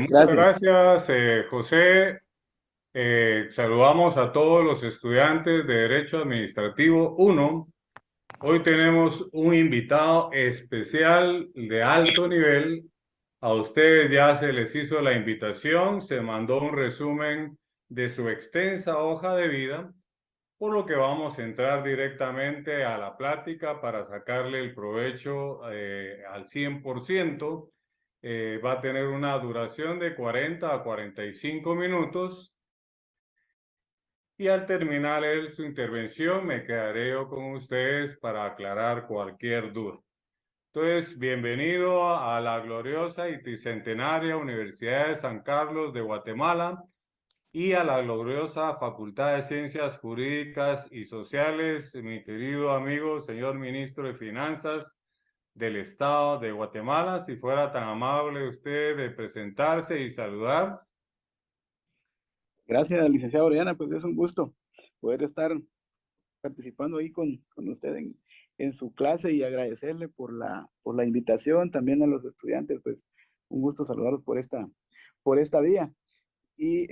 Muchas Gracias. gracias, José. Saludamos a todos los estudiantes de Derecho Administrativo 1. Hoy tenemos un invitado especial de alto nivel. A ustedes ya se les hizo la invitación, se mandó un resumen de su extensa hoja de vida, por lo que vamos a entrar directamente a la plática para sacarle el provecho al 100%. Va a tener una duración de 40 a 45 minutos y al terminar su intervención me quedaré yo con ustedes para aclarar cualquier duda. Entonces, bienvenido a la gloriosa y tricentenaria Universidad de San Carlos de Guatemala y a la gloriosa Facultad de Ciencias Jurídicas y Sociales, mi querido amigo, señor ministro de Finanzas del Estado de Guatemala. Si fuera tan amable usted de presentarse y saludar. Gracias, licenciado Oriana. Pues es un gusto poder estar participando ahí con usted en su clase y agradecerle por la invitación. También a los estudiantes, pues un gusto saludarlos por esta vía. Y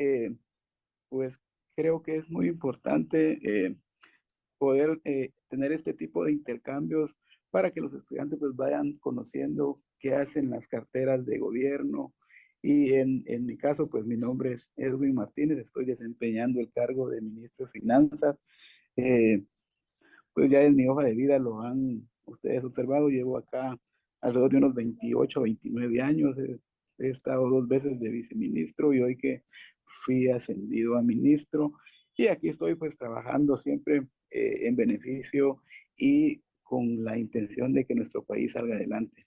pues creo que es muy importante poder tener este tipo de intercambios para que los estudiantes pues vayan conociendo qué hacen las carteras de gobierno. Y en mi caso, pues mi nombre es Edwin Martínez, estoy desempeñando el cargo de ministro de Finanzas. Eh, pues ya en mi hoja de vida lo han ustedes observado, llevo acá alrededor de unos 28 29 años. He estado 2 veces de viceministro y hoy que fui ascendido a ministro. Y aquí estoy pues trabajando siempre en beneficio y con la intención de que nuestro país salga adelante.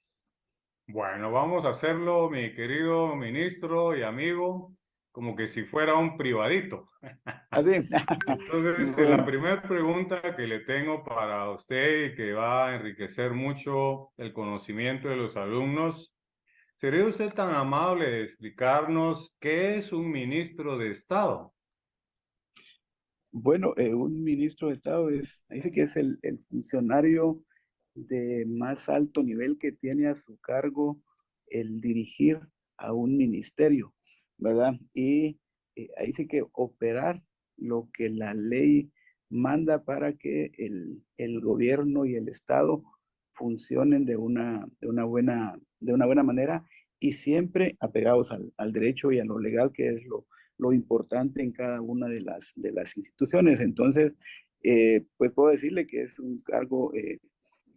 Bueno, vamos a hacerlo, mi querido ministro y amigo, como que si fuera un privadito. Así, Entonces, la bueno, primera pregunta que le tengo para usted y que va a enriquecer mucho el conocimiento de los alumnos, ¿sería usted tan amable de explicarnos qué es un ministro de Estado? bueno, un ministro de Estado dice que es el funcionario de más alto nivel que tiene a su cargo el dirigir a un ministerio, ¿verdad? Y ahí sí que operar lo que la ley manda para que el gobierno y el Estado funcionen de una buena manera y siempre apegados al derecho y a lo legal, que es lo importante en cada una de las instituciones. Entonces, pues puedo decirle que es un cargo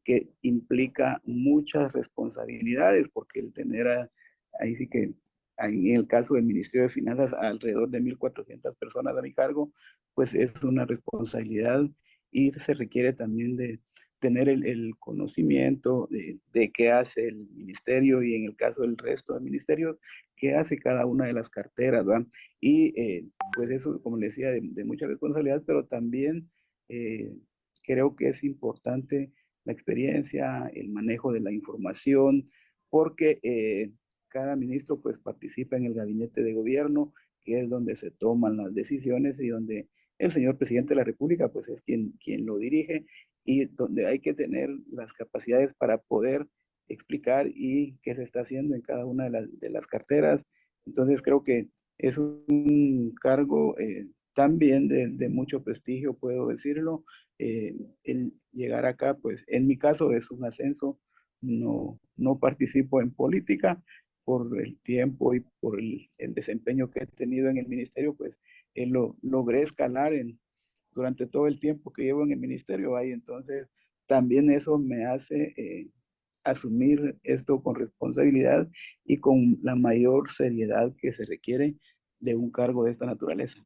que implica muchas responsabilidades, porque el tener ahí sí que, ahí en el caso del Ministerio de Finanzas, alrededor de 1.400 personas a mi cargo, pues es una responsabilidad y se requiere también de tener el conocimiento de qué hace el ministerio y en el caso del resto de ministerios, qué hace cada una de las carteras, ¿verdad? Y pues eso, como le decía, de mucha responsabilidad, pero también eh, creo que es importante la experiencia, el manejo de la información, porque cada ministro pues participa en el gabinete de gobierno, que es donde se toman las decisiones y donde el señor presidente de la República pues es quien lo dirige y donde hay que tener las capacidades para poder explicar y qué se está haciendo en cada una de las carteras. Entonces creo que es un cargo también de mucho prestigio, puedo decirlo. El llegar acá, pues en mi caso es un ascenso, no participo en política por el tiempo y por el desempeño que he tenido en el ministerio, pues logré escalar durante todo el tiempo que llevo en el ministerio ahí. Entonces también eso me hace asumir esto con responsabilidad y con la mayor seriedad que se requiere de un cargo de esta naturaleza.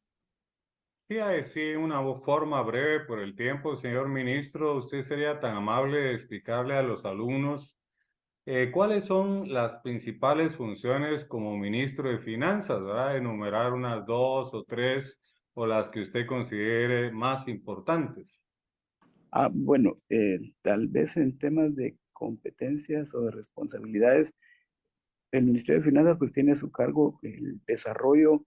Sí, a decir una forma breve por el tiempo, señor ministro, usted sería tan amable de explicarle a los alumnos ¿cuáles son las principales funciones como ministro de Finanzas, ¿verdad? Enumerar unas dos o tres o las que usted considere más importantes. Bueno, tal vez en temas de competencias o de responsabilidades, el Ministerio de Finanzas pues tiene a su cargo el desarrollo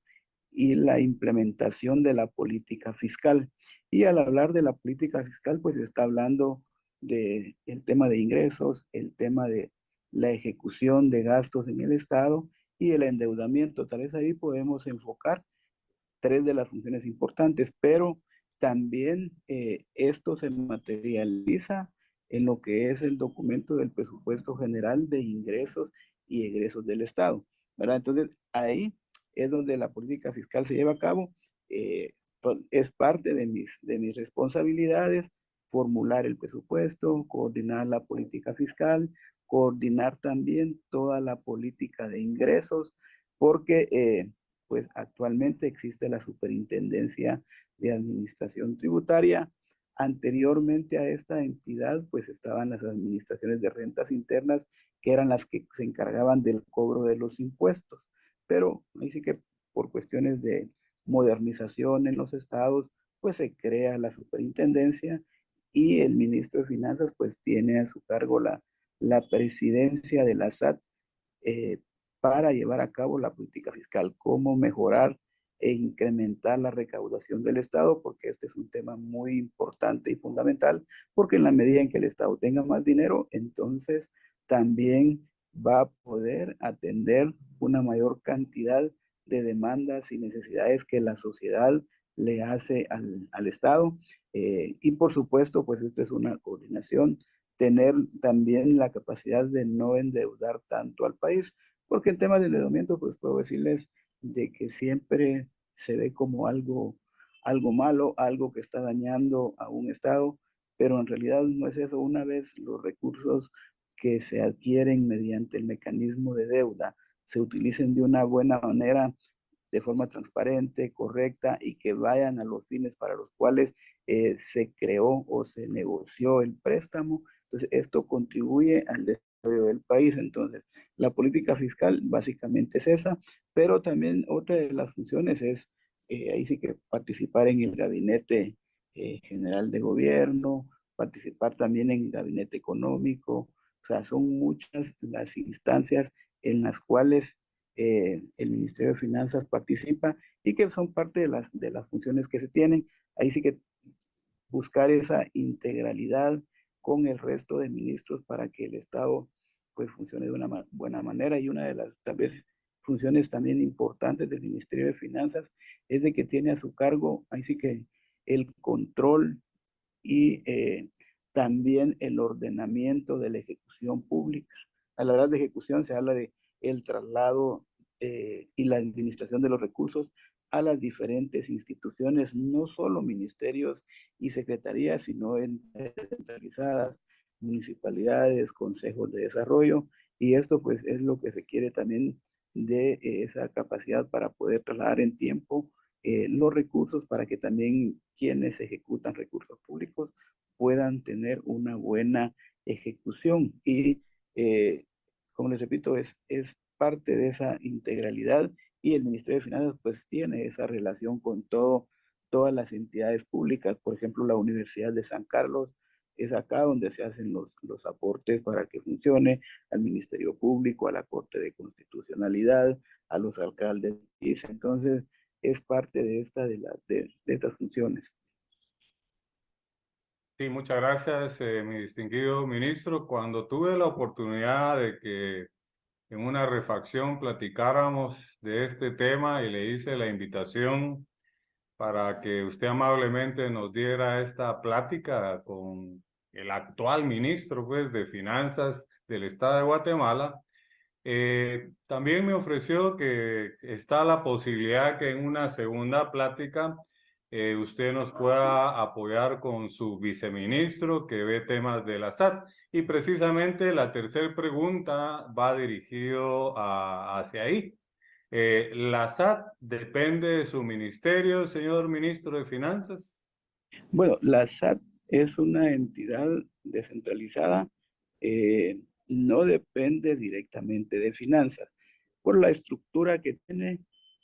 y la implementación de la política fiscal. Y al hablar de la política fiscal, pues está hablando de el tema de ingresos, el tema de la ejecución de gastos en el Estado y el endeudamiento. Tal vez ahí podemos enfocar tres de las funciones importantes, pero también esto se materializa en lo que es el documento del presupuesto general de ingresos y egresos del Estado, ¿verdad? Entonces, ahí es donde la política fiscal se lleva a cabo. Es parte de mis responsabilidades formular el presupuesto, coordinar la política fiscal, coordinar también toda la política de ingresos, porque pues actualmente existe la Superintendencia de Administración Tributaria. Anteriormente a esta entidad, pues estaban las administraciones de rentas internas, que eran las que se encargaban del cobro de los impuestos. Pero ahí sí que por cuestiones de modernización en los estados, pues se crea la superintendencia y el ministro de Finanzas pues tiene a su cargo la presidencia de la SAT, eh, para llevar a cabo la política fiscal, cómo mejorar e incrementar la recaudación del Estado, porque este es un tema muy importante y fundamental, porque en la medida en que el Estado tenga más dinero, entonces también va a poder atender una mayor cantidad de demandas y necesidades que la sociedad le hace al Estado. Y por supuesto, pues esta es una coordinación, tener también la capacidad de no endeudar tanto al país, porque en temas de endeudamiento, pues puedo decirles de que siempre se ve como algo malo, algo que está dañando a un Estado, pero en realidad no es eso. Una vez los recursos que se adquieren mediante el mecanismo de deuda se utilicen de una buena manera, de forma transparente, correcta y que vayan a los fines para los cuales se creó o se negoció el préstamo. Entonces, esto contribuye al desarrollo del país. Entonces, la política fiscal básicamente es esa, pero también otra de las funciones es, ahí sí que participar en el gabinete general de gobierno, participar también en el gabinete económico. O sea, son muchas las instancias en las cuales el Ministerio de Finanzas participa y que son parte de las funciones que se tienen. Ahí sí que buscar esa integralidad con el resto de ministros para que el Estado pues funcione de una buena manera. Y una de las tal vez funciones también importantes del Ministerio de Finanzas es de que tiene a su cargo, ahí sí que el control y también el ordenamiento de la ejecución pública. A la hora de ejecución se habla de el traslado y la administración de los recursos a las diferentes instituciones, no solo ministerios y secretarías, sino en centralizadas, municipalidades, consejos de desarrollo, y esto pues es lo que requiere también de esa capacidad para poder trasladar en tiempo los recursos, para que también quienes ejecutan recursos públicos puedan tener una buena ejecución. Y como les repito, es parte de esa integralidad, y el Ministerio de Finanzas pues tiene esa relación con todas las entidades públicas. Por ejemplo, la Universidad de San Carlos es acá donde se hacen los aportes para que funcione, al Ministerio Público, a la Corte de Constitucionalidad, a los alcaldes. Entonces, es parte de, de estas funciones. Sí, muchas gracias, mi distinguido ministro. Cuando tuve la oportunidad de que en una refacción platicáramos de este tema y le hice la invitación para que usted amablemente nos diera esta plática con el actual ministro, pues, de Finanzas del Estado de Guatemala, también me ofreció que está la posibilidad que en una segunda plática usted nos pueda apoyar con su viceministro que ve temas de la SAT. Y precisamente la tercera pregunta va dirigido hacia ahí. ¿La SAT depende de su ministerio, señor ministro de Finanzas? Bueno, la SAT es una entidad descentralizada, no depende directamente de finanzas, por la estructura que tiene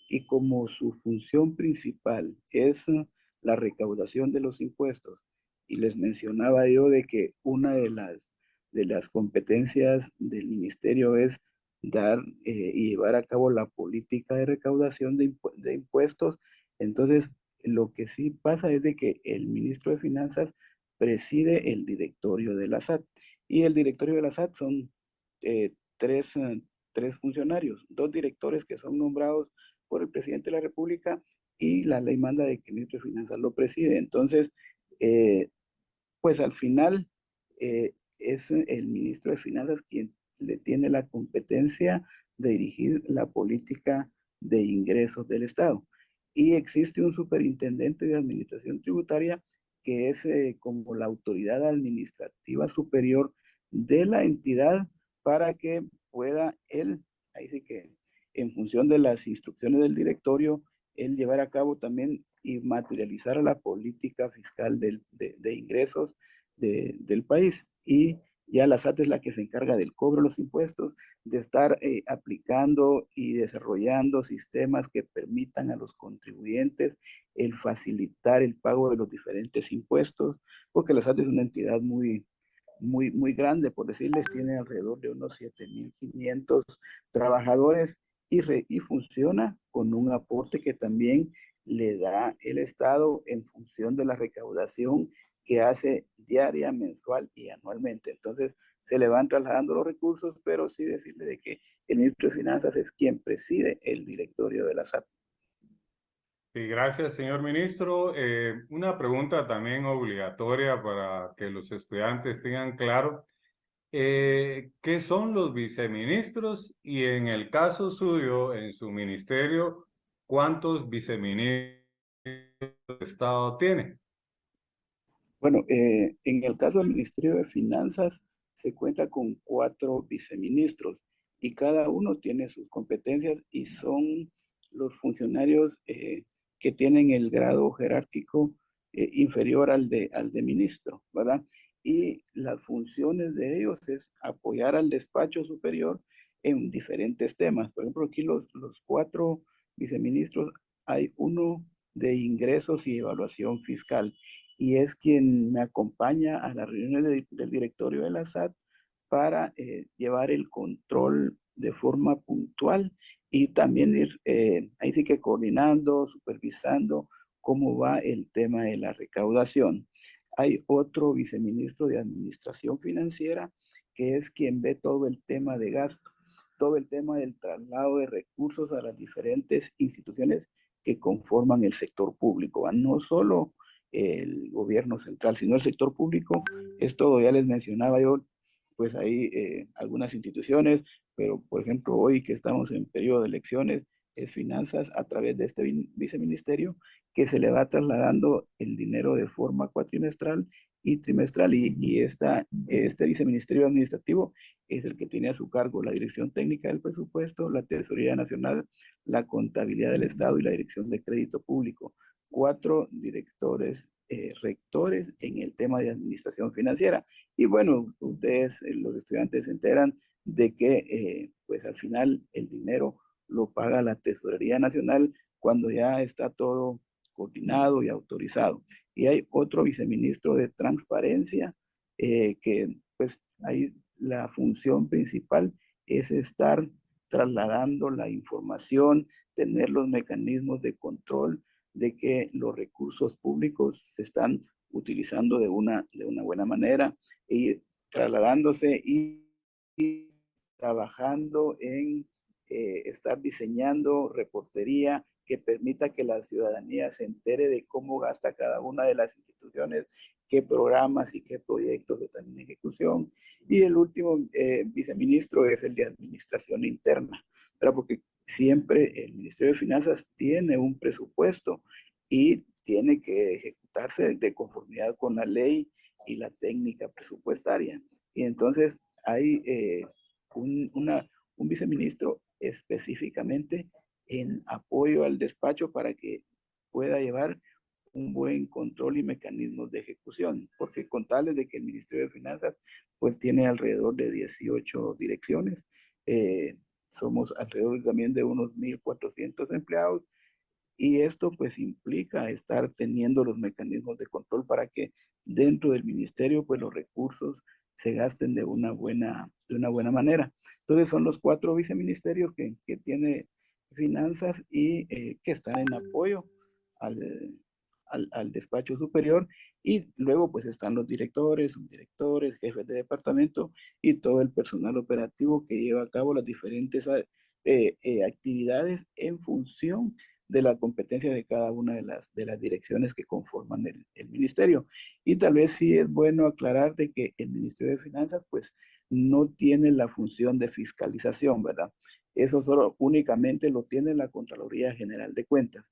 y como su función principal es la recaudación de los impuestos. Y les mencionaba yo de que una de las competencias del ministerio es dar y llevar a cabo la política de recaudación de impuestos. Entonces, lo que sí pasa es de que el ministro de Finanzas preside el directorio de la SAT, y el directorio de la SAT son tres tres funcionarios, dos directores que son nombrados por el presidente de la República y la ley manda de que el ministro de Finanzas lo preside. Entonces, pues al final es el ministro de Finanzas quien le tiene la competencia de dirigir la política de ingresos del Estado. Y existe un superintendente de administración tributaria que es como la autoridad administrativa superior de la entidad para que pueda él, ahí sí que en función de las instrucciones del directorio, él llevar a cabo también y materializar la política fiscal de ingresos del país. Y ya la SAT es la que se encarga del cobro de los impuestos, de estar aplicando y desarrollando sistemas que permitan a los contribuyentes el facilitar el pago de los diferentes impuestos, porque la SAT es una entidad muy grande, por decirles, tiene alrededor de unos 7.500 trabajadores y funciona con un aporte que también le da el Estado en función de la recaudación que hace diaria, mensual y anualmente. Entonces, se le van trasladando los recursos, pero sí decirle de que el ministro de Finanzas es quien preside el directorio de la SAT. Sí, gracias, señor ministro. Una pregunta también obligatoria para que los estudiantes tengan claro. ¿Qué son los viceministros? Y en el caso suyo, en su ministerio, ¿cuántos viceministros de Estado tiene? Bueno, en el caso del Ministerio de Finanzas se cuenta con 4 viceministros y cada uno tiene sus competencias y son los funcionarios que tienen el grado jerárquico inferior al de ministro, ¿verdad? Y las funciones de ellos es apoyar al despacho superior en diferentes temas. Por ejemplo, aquí los 4 viceministros, hay uno de ingresos y evaluación fiscal y es quien me acompaña a las reuniones del directorio de la SAT para llevar el control de forma puntual y también ir, ahí sí que coordinando, supervisando cómo va el tema de la recaudación. Hay otro viceministro de Administración Financiera que es quien ve todo el tema de gasto, todo el tema del traslado de recursos a las diferentes instituciones que conforman el sector público, no solo el gobierno central, sino el sector público. Es todo, ya les mencionaba yo, pues hay algunas instituciones, pero por ejemplo hoy que estamos en periodo de elecciones, es finanzas a través de este viceministerio que se le va trasladando el dinero de forma cuatrimestral y trimestral y este viceministerio administrativo es el que tiene a su cargo la dirección técnica del presupuesto, la tesorería nacional, la contabilidad del Estado y la dirección de crédito público. 4 directores rectores en el tema de administración financiera. Y bueno, ustedes, los estudiantes, se enteran de que pues al final el dinero lo paga la Tesorería Nacional cuando ya está todo coordinado y autorizado. Y hay otro viceministro de Transparencia que pues ahí la función principal es estar trasladando la información, tener los mecanismos de control de que los recursos públicos se están utilizando de una buena manera y trasladándose y trabajando en estar diseñando reportería que permita que la ciudadanía se entere de cómo gasta cada una de las instituciones, qué programas y qué proyectos están en ejecución. Y el último viceministro es el de Administración Interna, ¿verdad? Porque siempre el Ministerio de Finanzas tiene un presupuesto y tiene que ejecutarse de conformidad con la ley y la técnica presupuestaria. Y entonces hay un viceministro específicamente en apoyo al despacho para que pueda llevar un buen control y mecanismos de ejecución, porque con tales de que el Ministerio de Finanzas pues tiene alrededor de 18 direcciones, somos alrededor también de unos 1.400 empleados y esto pues implica estar teniendo los mecanismos de control para que dentro del ministerio pues los recursos se gasten de una buena manera. Entonces son los 4 viceministerios que tiene finanzas y que están en apoyo al, al despacho superior, y luego pues están los directores, subdirectores, jefes de departamento y todo el personal operativo que lleva a cabo las diferentes actividades en función de la competencia de cada una de las direcciones que conforman el ministerio. Y tal vez sí es bueno aclarar de que el Ministerio de Finanzas pues no tiene la función de fiscalización, ¿verdad? Eso solo únicamente lo tiene la Contraloría General de Cuentas.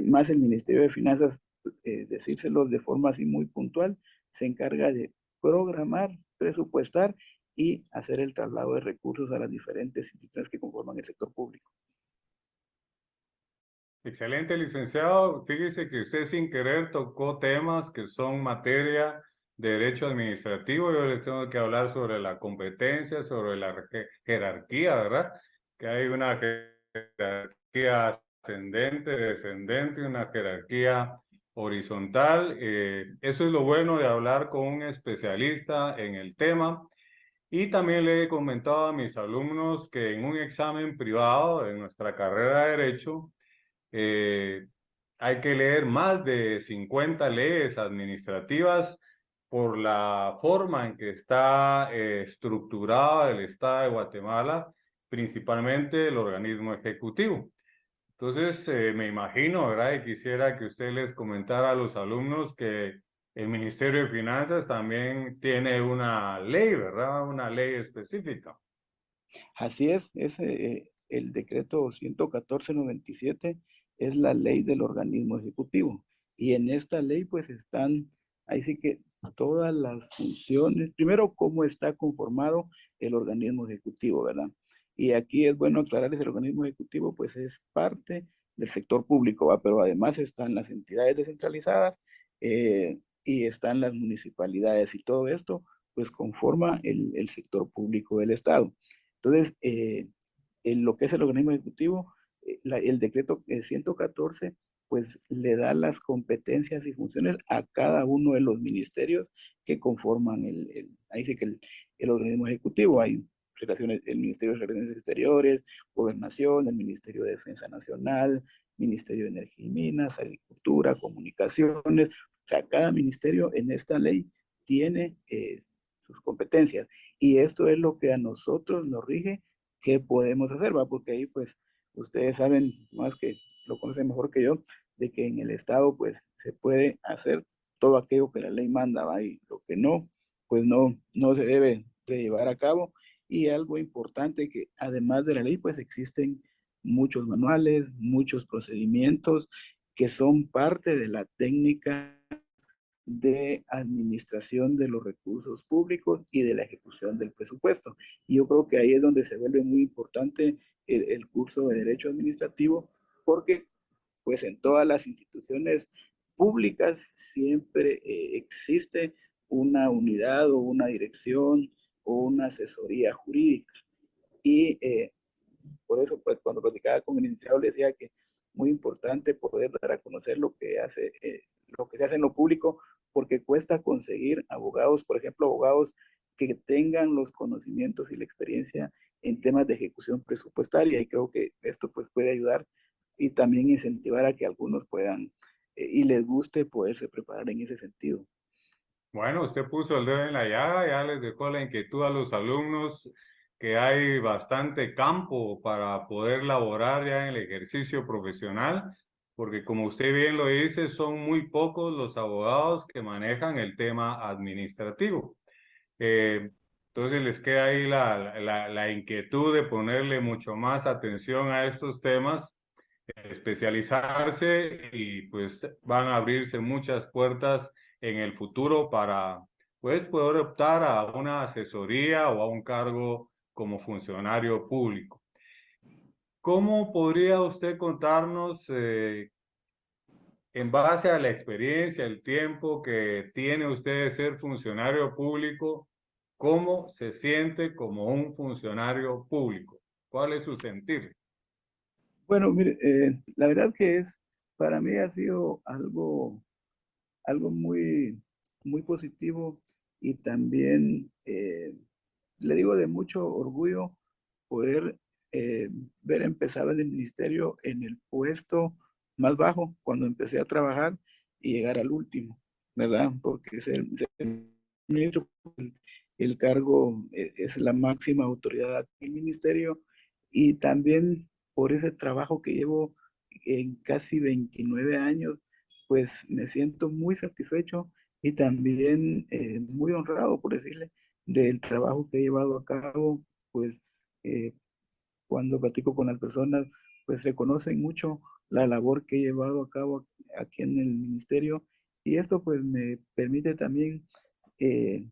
Más el Ministerio de Finanzas, decírselo de forma así muy puntual, se encarga de programar, presupuestar y hacer el traslado de recursos a las diferentes instituciones que conforman el sector público. Excelente, licenciado. Fíjese que usted sin querer tocó temas que son materia de derecho administrativo. Yo les tengo que hablar sobre la competencia, sobre la jerarquía, ¿verdad? Que hay una jerarquía ascendente, descendente, una jerarquía horizontal. Eso es lo bueno de hablar con un especialista en el tema. Y también le he comentado a mis alumnos que en un examen privado en nuestra carrera de Derecho, eh, hay que leer más de 50 leyes administrativas por la forma en que está estructurada el Estado de Guatemala, principalmente el organismo ejecutivo. Entonces, me imagino, ¿verdad? Y quisiera que usted les comentara a los alumnos que el Ministerio de Finanzas también tiene una ley, ¿verdad? Una ley específica. Así es el decreto 114/97 es la ley del organismo ejecutivo. Y en esta ley pues están, ahí sí que todas las funciones, primero cómo está conformado el organismo ejecutivo, ¿verdad? Y aquí es bueno aclararles, el organismo ejecutivo pues es parte del sector público, ¿va? Pero además están las entidades descentralizadas y están las municipalidades, y todo esto pues conforma el sector público del Estado. Entonces, en lo que es el organismo ejecutivo, el decreto 114, pues le da las competencias y funciones a cada uno de los ministerios que conforman ahí sí que el organismo ejecutivo. Hay relaciones, el Ministerio de Relaciones Exteriores, Gobernación, el Ministerio de Defensa Nacional, Ministerio de Energía y Minas, Agricultura, Comunicaciones. O sea, cada ministerio en esta ley tiene sus competencias. Y esto es lo que a nosotros nos rige qué podemos hacer, ¿va? Porque ahí pues ustedes saben más que lo conocen mejor que yo, de que en el Estado pues se puede hacer todo aquello que la ley manda, ¿va? Y lo que no, pues no se debe de llevar a cabo. Y algo importante que además de la ley pues existen muchos manuales, muchos procedimientos que son parte de la técnica de administración de los recursos públicos y de la ejecución del presupuesto. Y yo creo que ahí es donde se vuelve muy importante el curso de Derecho Administrativo, porque pues en todas las instituciones públicas siempre existe una unidad o una dirección o una asesoría jurídica. Y por eso, pues, cuando platicaba con el licenciado, le decía que muy importante poder dar a conocer lo que se hace en lo público, porque cuesta conseguir abogados, por ejemplo, abogados que tengan los conocimientos y la experiencia en temas de ejecución presupuestaria, y creo que esto pues puede ayudar y también incentivar a que algunos puedan y les guste poderse preparar en ese sentido. Bueno, usted puso el dedo en la llaga, ya les dejó la inquietud a los alumnos que hay bastante campo para poder laborar ya en el ejercicio profesional, porque como usted bien lo dice, son muy pocos los abogados que manejan el tema administrativo. Eh, entonces les queda ahí la inquietud de ponerle mucho más atención a estos temas, especializarse, y pues van a abrirse muchas puertas en el futuro para pues poder optar a una asesoría o a un cargo como funcionario público. ¿Cómo podría usted contarnos, en base a la experiencia, el tiempo que tiene usted de ser funcionario público, cómo se siente como un funcionario público? ¿Cuál es su sentir? Bueno, mire, la verdad que para mí ha sido algo muy positivo, y también le digo de mucho orgullo poder ver empezado en el ministerio en el puesto más bajo cuando empecé a trabajar, y llegar al último, ¿verdad? Porque ser ministro, el cargo es la máxima autoridad aquí en el ministerio, y también por ese trabajo que llevo en casi 29 años, pues me siento muy satisfecho y también muy honrado, por decirle, del trabajo que he llevado a cabo. Pues eh, cuando platico con las personas, pues reconocen mucho la labor que he llevado a cabo aquí en el ministerio, y esto pues me permite también, eh,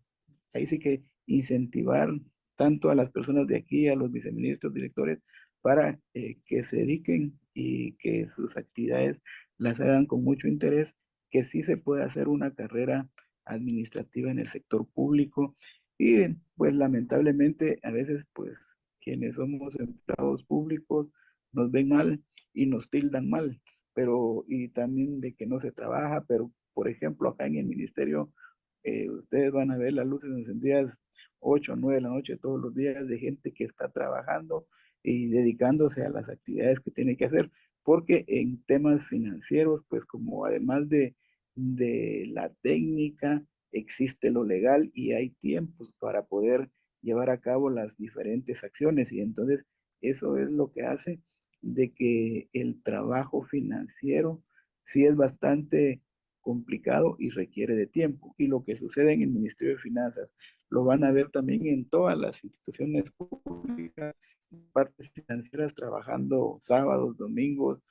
ahí sí que incentivar tanto a las personas de aquí, a los viceministros, directores, para que se dediquen y que sus actividades las hagan con mucho interés, que sí se puede hacer una carrera administrativa en el sector público. Y pues lamentablemente a veces pues quienes somos empleados públicos nos ven mal y nos tildan mal, pero y también de que no se trabaja. Pero por ejemplo acá en el ministerio, ustedes van a ver las luces encendidas 8 o 9 de la noche todos los días, de gente que está trabajando y dedicándose a las actividades que tiene que hacer, porque en temas financieros, pues como además de la técnica, existe lo legal y hay tiempos para poder llevar a cabo las diferentes acciones, y entonces eso es lo que hace de que el trabajo financiero sí es bastante complicado y requiere de tiempo. Y lo que sucede en el Ministerio de Finanzas lo van a ver también en todas las instituciones públicas, partes financieras trabajando sábados, domingos,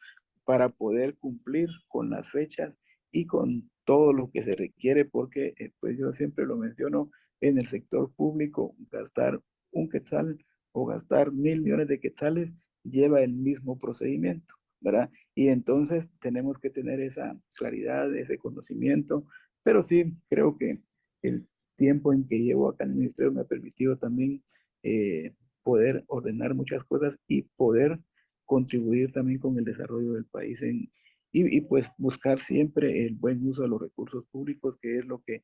para poder cumplir con las fechas y con todo lo que se requiere, porque pues yo siempre lo menciono, en el sector público gastar un quetzal o gastar 1.000 millones de quetzales lleva el mismo procedimiento, ¿verdad? Y entonces tenemos que tener esa claridad, ese conocimiento, pero sí creo que el tiempo en que llevo acá en el ministerio me ha permitido también poder ordenar muchas cosas y poder contribuir también con el desarrollo del país y pues buscar siempre el buen uso de los recursos públicos, que es lo que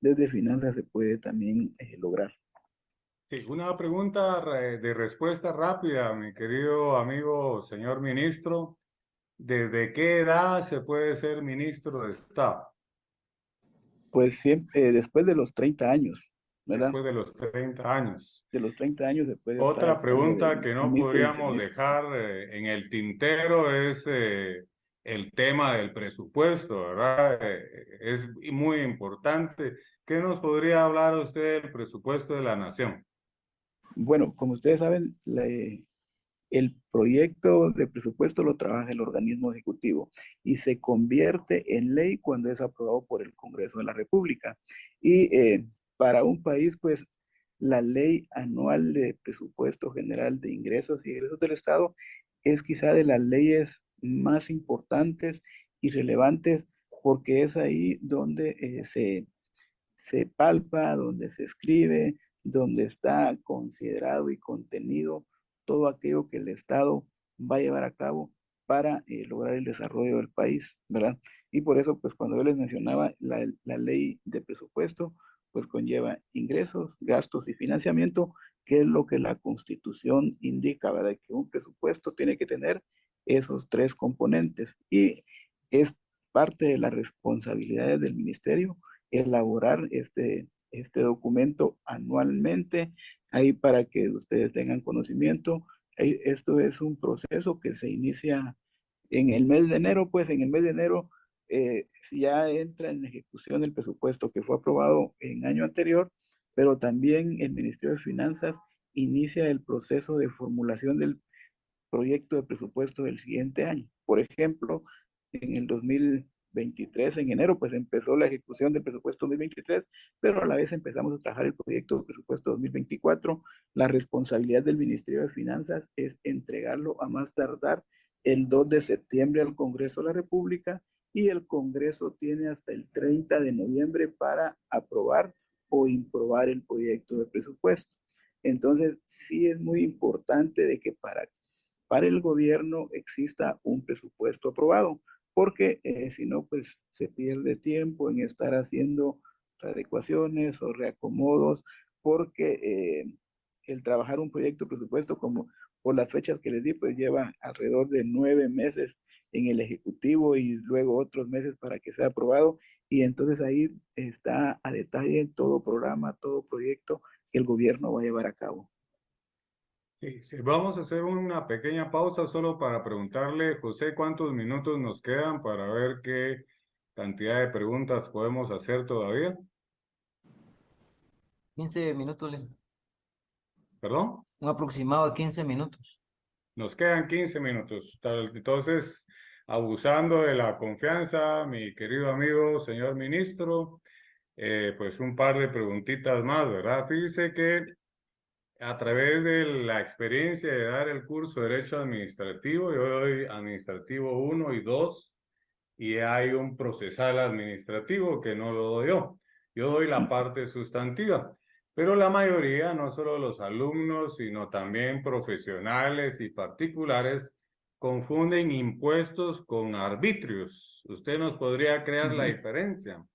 desde finanzas se puede también lograr. Sí, una pregunta de respuesta rápida, mi querido amigo señor ministro. ¿Desde qué edad se puede ser ministro de Estado? Pues siempre, después de los 30 años, ¿verdad? Después de los 30 años. De los 30 años se puede optar al Otra cargo pregunta de que no ministro y podríamos viceministro. dejar en el tintero es el tema del presupuesto, ¿verdad? Es muy importante. ¿Qué nos podría hablar usted del presupuesto de la nación? Bueno, como ustedes saben, el proyecto de presupuesto lo trabaja el organismo ejecutivo y se convierte en ley cuando es aprobado por el Congreso de la República. Y para un país, pues la ley anual de presupuesto general de ingresos y egresos del Estado es quizá de las leyes más importantes y relevantes, porque es ahí donde se palpa, donde se escribe, donde está considerado y contenido todo aquello que el Estado va a llevar a cabo para lograr el desarrollo del país, ¿verdad? Y por eso, pues cuando yo les mencionaba la ley de presupuesto, pues conlleva ingresos, gastos y financiamiento, que es lo que la Constitución indica, ¿verdad? Que un presupuesto tiene que tener esos tres componentes, y es parte de las responsabilidades del ministerio elaborar este documento anualmente, ahí para que ustedes tengan conocimiento. Esto es un proceso que se inicia en el mes de enero, pues en el mes de enero ya entra en ejecución el presupuesto que fue aprobado en año anterior, pero también el Ministerio de Finanzas inicia el proceso de formulación del proyecto de presupuesto del siguiente año. Por ejemplo, en el 2023, en enero, pues empezó la ejecución del presupuesto 2023, pero a la vez empezamos a trabajar el proyecto de presupuesto 2024. La responsabilidad del Ministerio de Finanzas es entregarlo a más tardar el 2 de septiembre al Congreso de la República, y el Congreso tiene hasta el 30 de noviembre para aprobar o improbar el proyecto de presupuesto. Entonces, sí es muy importante de que para el gobierno exista un presupuesto aprobado, porque si no, pues se pierde tiempo en estar haciendo adecuaciones o reacomodos, porque el trabajar un proyecto de presupuesto, como por las fechas que les di, pues lleva alrededor de 9 meses en el Ejecutivo y luego otros meses para que sea aprobado. Y entonces ahí está a detalle todo programa, todo proyecto que el gobierno va a llevar a cabo. Sí, sí, vamos a hacer una pequeña pausa solo para preguntarle, José, cuántos minutos nos quedan para ver qué cantidad de preguntas podemos hacer todavía. 15 minutos, ¿Perdón? un aproximado de 15 minutos. Nos quedan 15 minutos. Entonces, abusando de la confianza, mi querido amigo, señor ministro, pues un par de preguntitas más, ¿verdad? Fíjese que a través de la experiencia de dar el curso de Derecho Administrativo, yo doy Administrativo 1 y 2, y hay un procesal administrativo que no lo doy yo. Yo doy la parte sustantiva, pero la mayoría, no solo los alumnos, sino también profesionales y particulares, confunden impuestos con arbitrios. ¿Usted nos podría crear la Ujú. diferencia?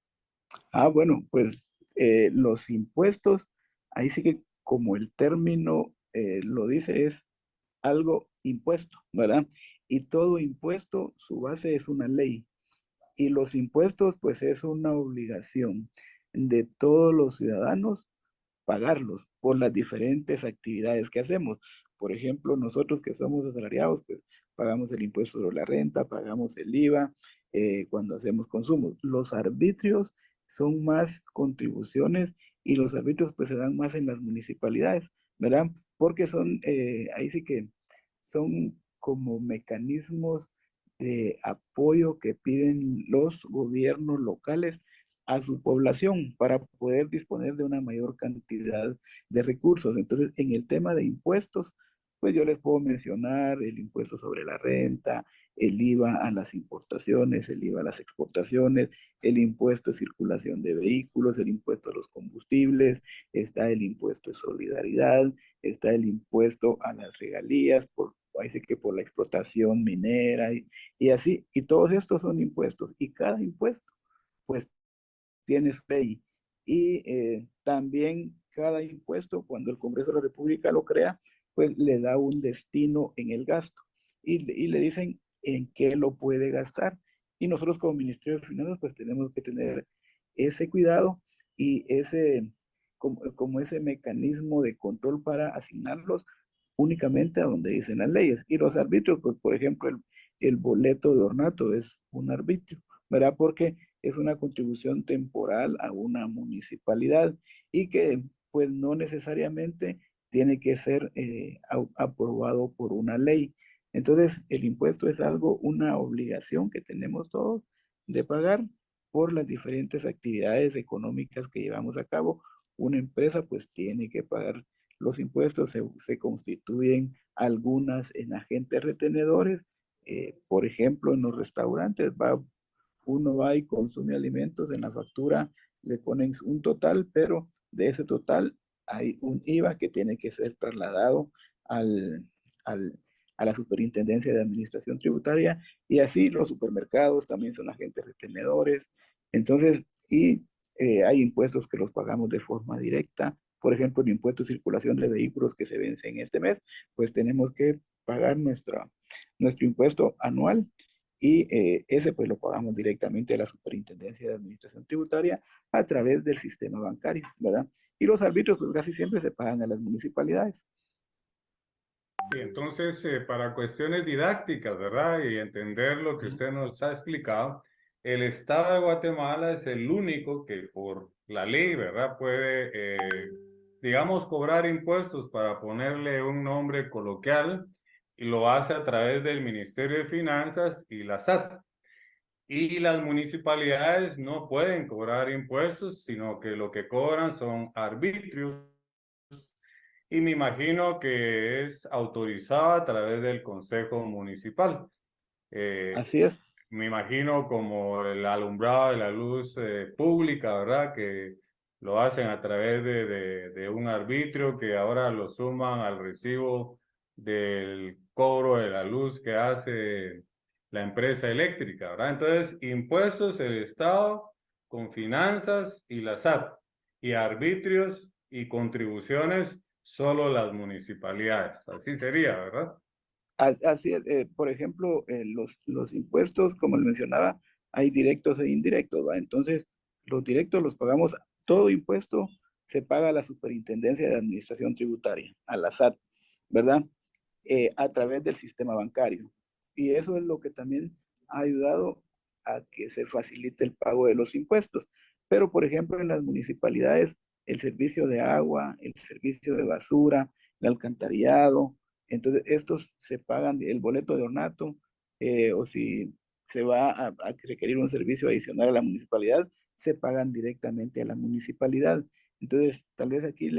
Bueno, pues los impuestos, ahí sí que como el término lo dice, es algo impuesto, ¿verdad? Y todo impuesto, su base es una ley. Y los impuestos, pues es una obligación de todos los ciudadanos pagarlos por las diferentes actividades que hacemos. Por ejemplo, nosotros que somos asalariados, pues pagamos el impuesto sobre la renta, pagamos el IVA cuando hacemos consumos. Los arbitrios son más contribuciones y los arbitrios pues se dan más en las municipalidades, ¿verdad? Porque son, ahí sí que son como mecanismos de apoyo que piden los gobiernos locales a su población para poder disponer de una mayor cantidad de recursos. Entonces, en el tema de impuestos, pues yo les puedo mencionar el impuesto sobre la renta, el IVA a las importaciones, el IVA a las exportaciones, el impuesto de circulación de vehículos, el impuesto a los combustibles, está el impuesto de solidaridad, está el impuesto a las regalías, parece que por la explotación minera y así, y todos estos son impuestos, y cada impuesto, pues tiene su ley. Y también cada impuesto, cuando el Congreso de la República lo crea, pues le da un destino en el gasto y le dicen en qué lo puede gastar. Y nosotros como Ministerio de Finanzas, pues tenemos que tener ese cuidado y como ese mecanismo de control para asignarlos únicamente a donde dicen las leyes. Y los arbitrios, pues por ejemplo, el boleto de ornato es un arbitrio, ¿verdad? Porque es una contribución temporal a una municipalidad y que pues no necesariamente tiene que ser aprobado por una ley. Entonces, el impuesto es algo, una obligación que tenemos todos de pagar por las diferentes actividades económicas que llevamos a cabo. Una empresa pues tiene que pagar los impuestos, se constituyen algunas en agentes retenedores. Por ejemplo, en los restaurantes uno va y consume alimentos, en la factura le ponen un total, pero de ese total hay un IVA que tiene que ser trasladado al, al, a la Superintendencia de Administración Tributaria y así los supermercados también son agentes retenedores. Entonces, hay impuestos que los pagamos de forma directa. Por ejemplo, el impuesto de circulación de vehículos que se vence en este mes, pues tenemos que pagar nuestro impuesto anual y ese pues lo pagamos directamente a la Superintendencia de Administración Tributaria a través del sistema bancario, ¿verdad? Y los arbitrios pues casi siempre se pagan a las municipalidades. Sí, entonces, para cuestiones didácticas, ¿verdad? Y entender lo que usted nos ha explicado, el Estado de Guatemala es el único que por la ley, ¿verdad? Puede, digamos, cobrar impuestos para ponerle un nombre coloquial y lo hace a través del Ministerio de Finanzas y la SAT. Y las municipalidades no pueden cobrar impuestos, sino que lo que cobran son arbitrios y me imagino que es autorizada a través del Consejo Municipal. Eh, Así es. Me imagino como el alumbrado de la luz pública, ¿verdad? Que lo hacen a través de un arbitrio que ahora lo suman al recibo del cobro de la luz que hace la empresa eléctrica, ¿verdad? Entonces, impuestos el Estado con finanzas y la SAT, y arbitrios y contribuciones solo las municipalidades. Así sería, ¿verdad? Así es, por ejemplo, los impuestos, como le mencionaba, hay directos e indirectos, ¿va? Entonces, los directos los pagamos, todo impuesto se paga a la Superintendencia de Administración Tributaria, a la SAT, ¿verdad? A través del sistema bancario. Y eso es lo que también ha ayudado a que se facilite el pago de los impuestos. Pero, por ejemplo, en las municipalidades, el servicio de agua, el servicio de basura, el alcantarillado, entonces estos se pagan el boleto de ornato, o si se va a requerir un servicio adicional a la municipalidad, se pagan directamente a la municipalidad. Entonces, tal vez aquí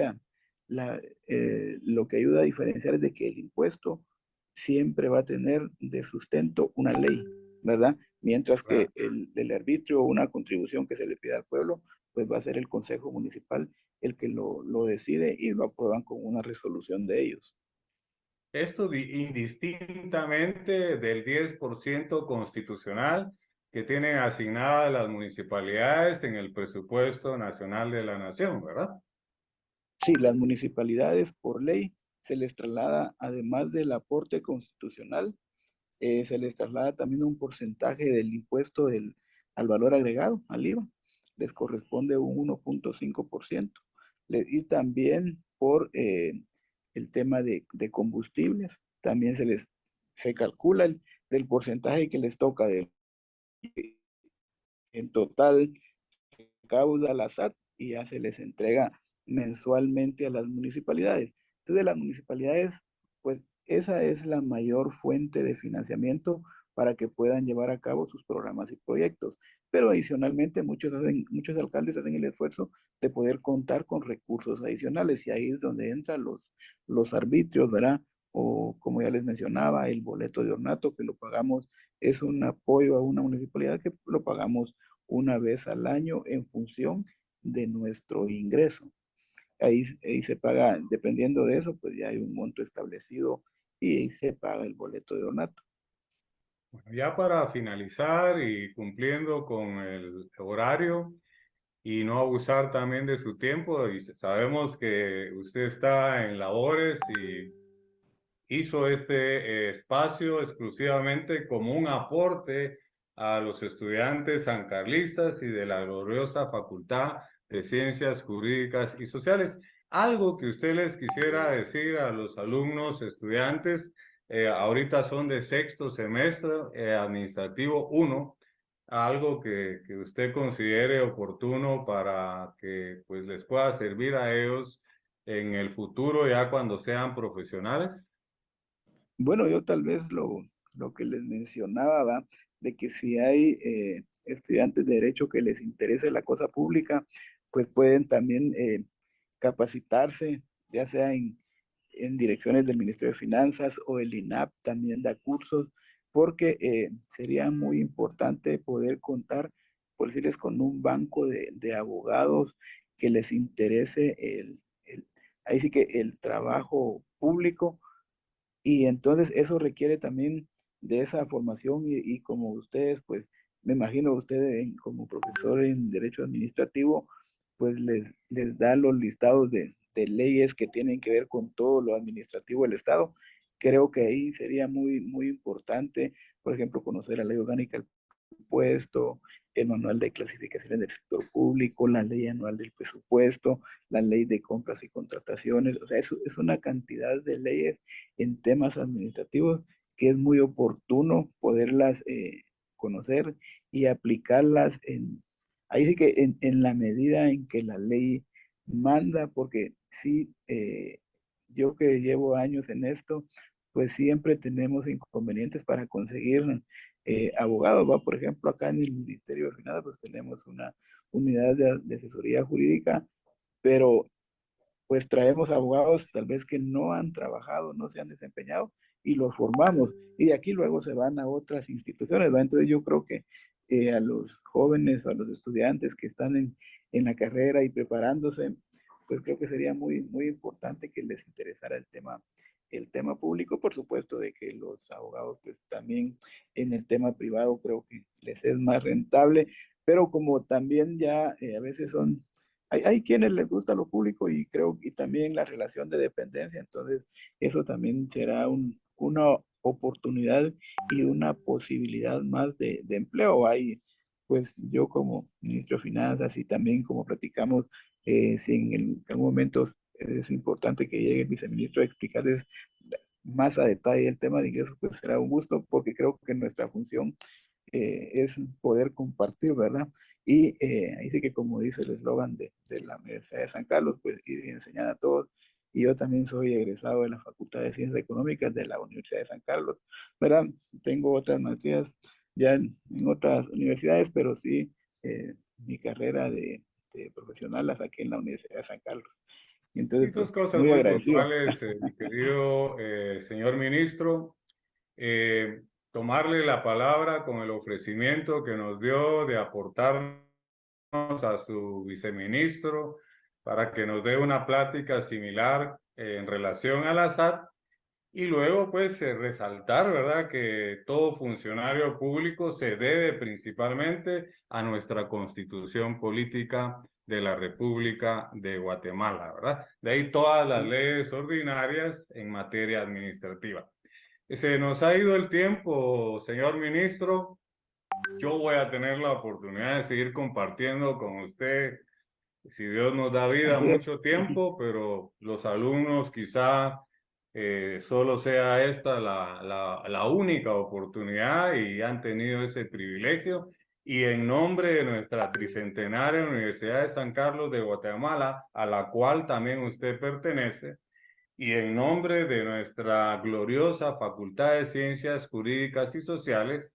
lo que ayuda a diferenciar es de que el impuesto siempre va a tener de sustento una ley, ¿verdad? Mientras que el arbitrio o una contribución que se le pida al pueblo, pues va a ser el Consejo Municipal el que lo decide y lo aprueban con una resolución de ellos. Esto indistintamente del 10% constitucional que tienen asignadas las municipalidades en el presupuesto nacional de la nación, ¿verdad? Sí, las municipalidades por ley se les traslada, además del aporte constitucional, se les traslada también un porcentaje del impuesto al valor agregado, al IVA. Les corresponde un 1.5%. Y también por el tema de combustibles, también se calcula del porcentaje que les toca en total recauda la SAT y ya se les entrega mensualmente a las municipalidades. Entonces, las municipalidades, pues esa es la mayor fuente de financiamiento para que puedan llevar a cabo sus programas y proyectos. Pero adicionalmente, muchos alcaldes hacen el esfuerzo de poder contar con recursos adicionales y ahí es donde entran los arbitrios, ¿verdad? O como ya les mencionaba, el boleto de ornato que lo pagamos es un apoyo a una municipalidad que lo pagamos una vez al año en función de nuestro ingreso. Ahí se paga, dependiendo de eso, pues ya hay un monto establecido y ahí se paga el boleto de ornato. Bueno, ya para finalizar y cumpliendo con el horario y no abusar también de su tiempo, y sabemos que usted está en labores y hizo este espacio exclusivamente como un aporte a los estudiantes sancarlistas y de la gloriosa Facultad de Ciencias Jurídicas y Sociales. Algo que usted les quisiera decir a los alumnos, estudiantes, ahorita son de sexto semestre, administrativo 1, algo que usted considere oportuno para que pues les pueda servir a ellos en el futuro ya cuando sean profesionales. Bueno, yo tal vez lo que les mencionaba, ¿va? De que si hay estudiantes de derecho que les interese la cosa pública, pues pueden también capacitarse, ya sea en direcciones del Ministerio de Finanzas o el INAP también da cursos, porque sería muy importante poder contar, por decirles, con un banco de abogados que les interese ahí sí que el trabajo público y entonces eso requiere también de esa formación y como ustedes, pues me imagino ustedes como profesor en Derecho Administrativo, pues les da los listados de leyes que tienen que ver con todo lo administrativo del Estado. Creo que ahí sería muy importante, por ejemplo, conocer la ley orgánica del presupuesto, el manual de clasificaciones del sector público, la ley anual del presupuesto, la ley de compras y contrataciones. O sea, es una cantidad de leyes en temas administrativos que es muy oportuno poderlas conocer y aplicarlas ahí sí que en la medida en que la ley manda, porque sí, yo que llevo años en esto, pues siempre tenemos inconvenientes para conseguir abogados, ¿va? Por ejemplo, acá en el Ministerio de Finanzas, pues tenemos una unidad de asesoría jurídica, pero pues traemos abogados tal vez que no han trabajado, no se han desempeñado y los formamos. Y de aquí luego se van a otras instituciones, ¿va? Entonces yo creo que a los jóvenes, a los estudiantes que están en la carrera y preparándose, pues creo que sería muy importante que les interesara el tema público, por supuesto, de que los abogados pues también en el tema privado creo que les es más rentable, pero como también ya a veces son hay quienes les gusta lo público y creo que también la relación de dependencia, entonces eso también será una oportunidad y una posibilidad más de empleo. Hay, pues yo como ministro de Finanzas y también como platicamos, si en algún momento es importante que llegue el viceministro a explicarles más a detalle el tema de ingresos, pues será un gusto porque creo que nuestra función es poder compartir, ¿verdad? Y ahí sí que como dice el eslogan de la Universidad de San Carlos, pues ir y enseñar a todos. Y yo también soy egresado de la Facultad de Ciencias Económicas de la Universidad de San Carlos, ¿verdad? Tengo otras maestrías ya en otras universidades, pero sí mi carrera de profesional la saqué en la Universidad de San Carlos. Y Y entonces, dos pues, cosas muy muy agradecido. puntuales, mi querido señor ministro. Eh, Tomarle la palabra con el ofrecimiento que nos dio de aportarnos a su viceministro para que nos dé una plática similar en relación a la SAT y luego pues resaltar, ¿verdad?, que todo funcionario público se debe principalmente a nuestra Constitución Política de la República de Guatemala, ¿verdad? De ahí todas las leyes ordinarias en materia administrativa. Se nos ha ido el tiempo, señor ministro. Yo voy a tener la oportunidad de seguir compartiendo con usted, si Dios nos da vida, Así es. mucho tiempo, pero los alumnos quizá solo sea esta la única oportunidad y han tenido ese privilegio. Y en nombre de nuestra tricentenaria Universidad de San Carlos de Guatemala, a la cual también usted pertenece, y en nombre de nuestra gloriosa Facultad de Ciencias Jurídicas y Sociales,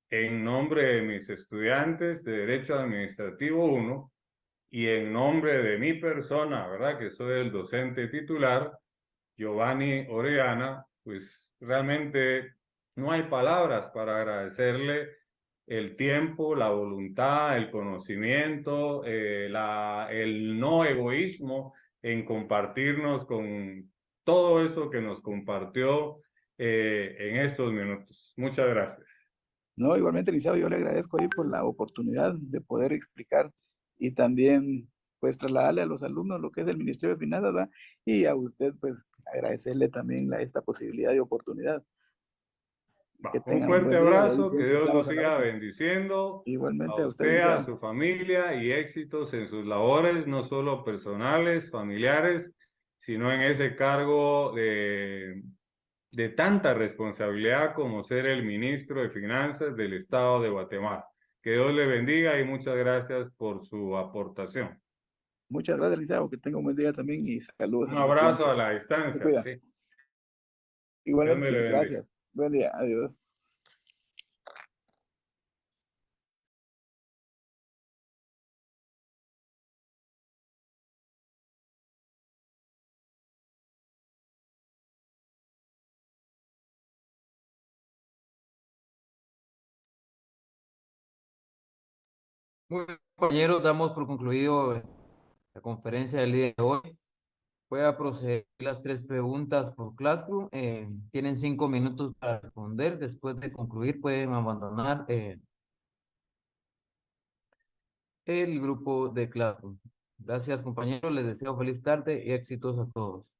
en nombre de mis estudiantes de Derecho Administrativo 1 y en nombre de mi persona, ¿verdad? Que soy el docente titular, Giovanni Orellana, pues realmente no hay palabras para agradecerle el tiempo, la voluntad, el conocimiento, el no egoísmo en compartirnos con todo eso que nos compartió en estos minutos. Muchas gracias. No, igualmente, licenciado, yo le agradezco ahí por la oportunidad de poder explicar y también, pues, trasladarle a los alumnos lo que es el Ministerio de Finanzas, ¿verdad? Y a usted, pues, agradecerle también esta posibilidad y oportunidad. Y que Un tengan un fuerte buen día y ahí abrazo, que siempre Dios lo estamos a la siga orden. bendiciendo a Igualmente a usted, usted, a licenciado. su familia y éxitos en sus labores, no solo personales, familiares, sino en ese cargo de tanta responsabilidad como ser el ministro de Finanzas del Estado de Guatemala. Que Dios le bendiga y muchas gracias por su aportación. Muchas gracias, licenciado. Que tenga un buen día también y saludos a Un los abrazo a estudiantes. la Se distancia, cuida. sí. Dios me le Igualmente, bendiga. gracias. Buen día. Adiós. Muy bien, compañeros, damos por concluido la conferencia del día de hoy. Voy a proceder las 3 preguntas por Classroom. Tienen 5 minutos para responder. Después de concluir, pueden abandonar el grupo de Classroom. Gracias, compañeros. Les deseo feliz tarde y éxitos a todos.